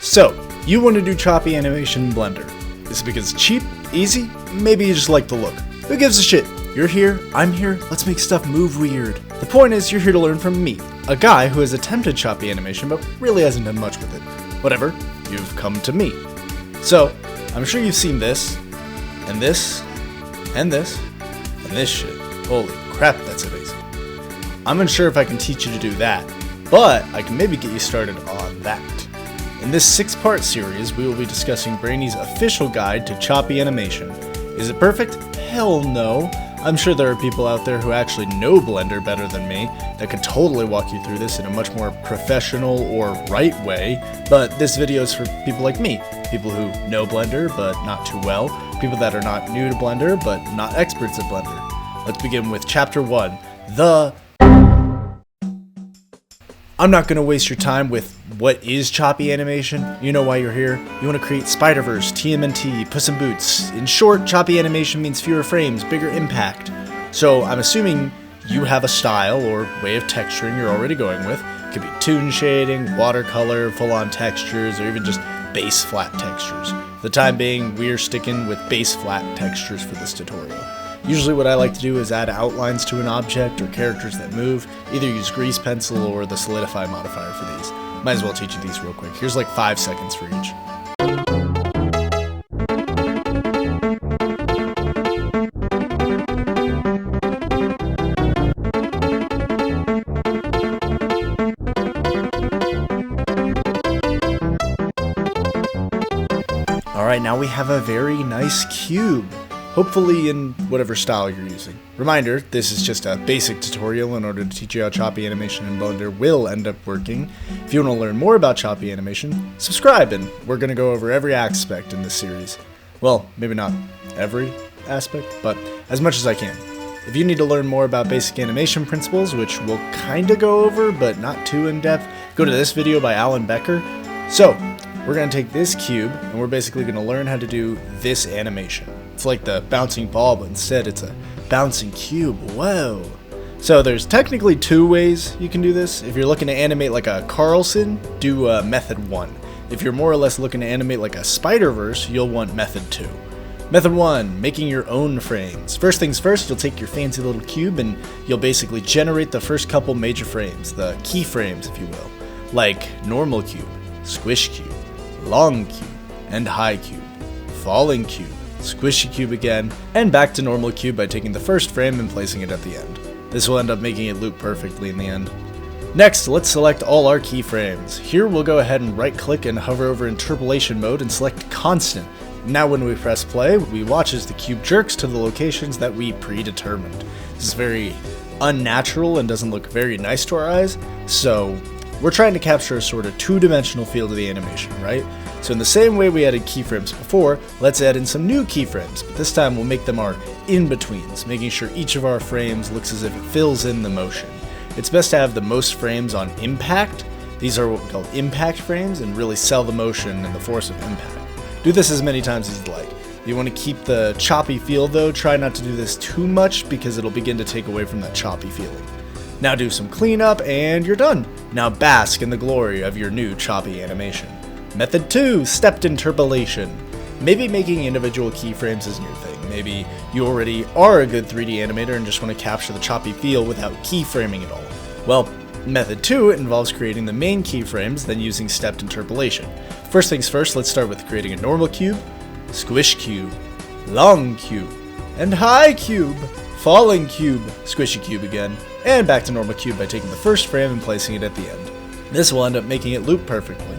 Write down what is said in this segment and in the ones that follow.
So, you want to do choppy animation in Blender. Is it because it's cheap, easy? Maybe you just like the look. Who gives a shit? You're here, I'm here, let's make stuff move weird. The point is, you're here to learn from me, a guy who has attempted choppy animation but really hasn't done much with it. Whatever, you've come to me. So, I'm sure you've seen this, and this, and this, and this shit. Holy crap, that's amazing. I'm unsure if I can teach you to do that, but I can maybe get you started on that. In this 6-part series, we will be discussing Brainy's official guide to choppy animation. Is it perfect? Hell no. I'm sure there are people out there who actually know Blender better than me that could totally walk you through this in a much more professional or right way, but this video is for people like me, people who know Blender but not too well, people that are not new to Blender but not experts at Blender. Let's begin with Chapter 1, I'm not going to waste your time with what is choppy animation. You know why you're here. You want to create Spider-Verse, TMNT, Puss in Boots. In short, choppy animation means fewer frames, bigger impact. So I'm assuming you have a style or way of texturing you're already going with. It could be toon shading, watercolor, full-on textures, or even just base flat textures. For the time being, we're sticking with base flat textures for this tutorial. Usually what I like to do is add outlines to an object or characters that move, either use grease pencil or the solidify modifier for these. Might as well teach you these real quick. Here's like 5 seconds for each. Alright, now we have a very nice cube. Hopefully in whatever style you're using. Reminder, this is just a basic tutorial in order to teach you how choppy animation in Blender will end up working. If you want to learn more about choppy animation, subscribe and we're going to go over every aspect in this series. Well, maybe not every aspect, but as much as I can. If you need to learn more about basic animation principles, which we'll kinda go over, but not too in depth, go to this video by Alan Becker. So, we're going to take this cube and we're basically going to learn how to do this animation. It's like the bouncing ball, but instead it's a bouncing cube. Whoa. So there's technically 2 ways you can do this. If you're looking to animate like a Carlson, do method 1. If you're more or less looking to animate like a Spider-Verse, you'll want method 2. Method 1, making your own frames. First things first, you'll take your fancy little cube and you'll basically generate the first couple major frames, the keyframes if you will, like normal cube, squish cube, long cube, and high cube, falling cube, squishy cube again, and back to normal cube by taking the first frame and placing it at the end. This will end up making it loop perfectly in the end. Next, let's select all our keyframes. Here we'll go ahead and right click and hover over interpolation mode and select constant. Now when we press play, we watch as the cube jerks to the locations that we predetermined. This is very unnatural and doesn't look very nice to our eyes, so we're trying to capture a sort of 2-dimensional feel to the animation, right? So in the same way we added keyframes before, let's add in some new keyframes, but this time we'll make them our in-betweens, making sure each of our frames looks as if it fills in the motion. It's best to have the most frames on impact. These are what we call impact frames and really sell the motion and the force of impact. Do this as many times as you'd like. If you want to keep the choppy feel though, try not to do this too much because it'll begin to take away from that choppy feeling. Now do some cleanup and you're done. Now bask in the glory of your new choppy animation. Method 2, stepped interpolation. Maybe making individual keyframes isn't your thing. Maybe you already are a good 3D animator and just want to capture the choppy feel without keyframing at all. Well, method 2 involves creating the main keyframes, then using stepped interpolation. First things first, let's start with creating a normal cube, squish cube, long cube, and high cube, falling cube, squishy cube again, and back to normal cube by taking the first frame and placing it at the end. This will end up making it loop perfectly.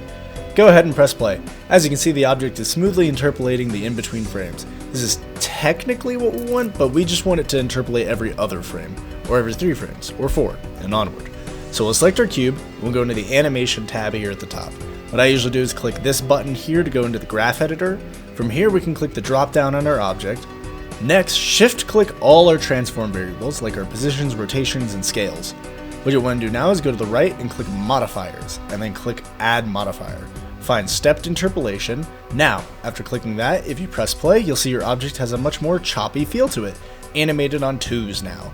Go ahead and press play. As you can see, the object is smoothly interpolating the in-between frames. This is technically what we want, but we just want it to interpolate every other frame, or every 3 frames, or 4, and onward. So we'll select our cube, and we'll go into the animation tab here at the top. What I usually do is click this button here to go into the graph editor. From here we can click the drop down on our object. Next, shift click all our transform variables, like our positions, rotations, and scales. What you'll want to do now is go to the right and click modifiers, and then click add modifier. Find stepped interpolation. Now, after clicking that, if you press play, you'll see your object has a much more choppy feel to it, animated on 2s now.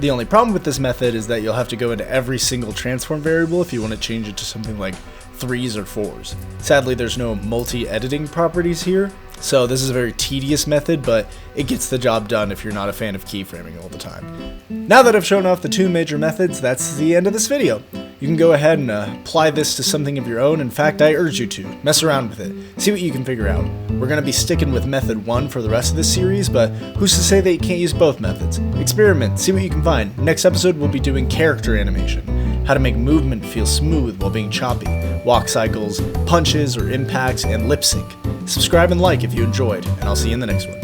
The only problem with this method is that you'll have to go into every single transform variable if you want to change it to something like 3s or 4s. Sadly, there's no multi-editing properties here, so this is a very tedious method, but it gets the job done if you're not a fan of keyframing all the time. Now that I've shown off the 2 major methods, that's the end of this video. You can go ahead and apply this to something of your own. In fact, I urge you to. Mess around with it. See what you can figure out. We're going to be sticking with method 1 for the rest of this series, but who's to say that you can't use both methods? Experiment, see what you can find. Next episode, we'll be doing character animation. How to make movement feel smooth while being choppy. Walk cycles, punches or impacts, and lip sync. Subscribe and like if you enjoyed, and I'll see you in the next one.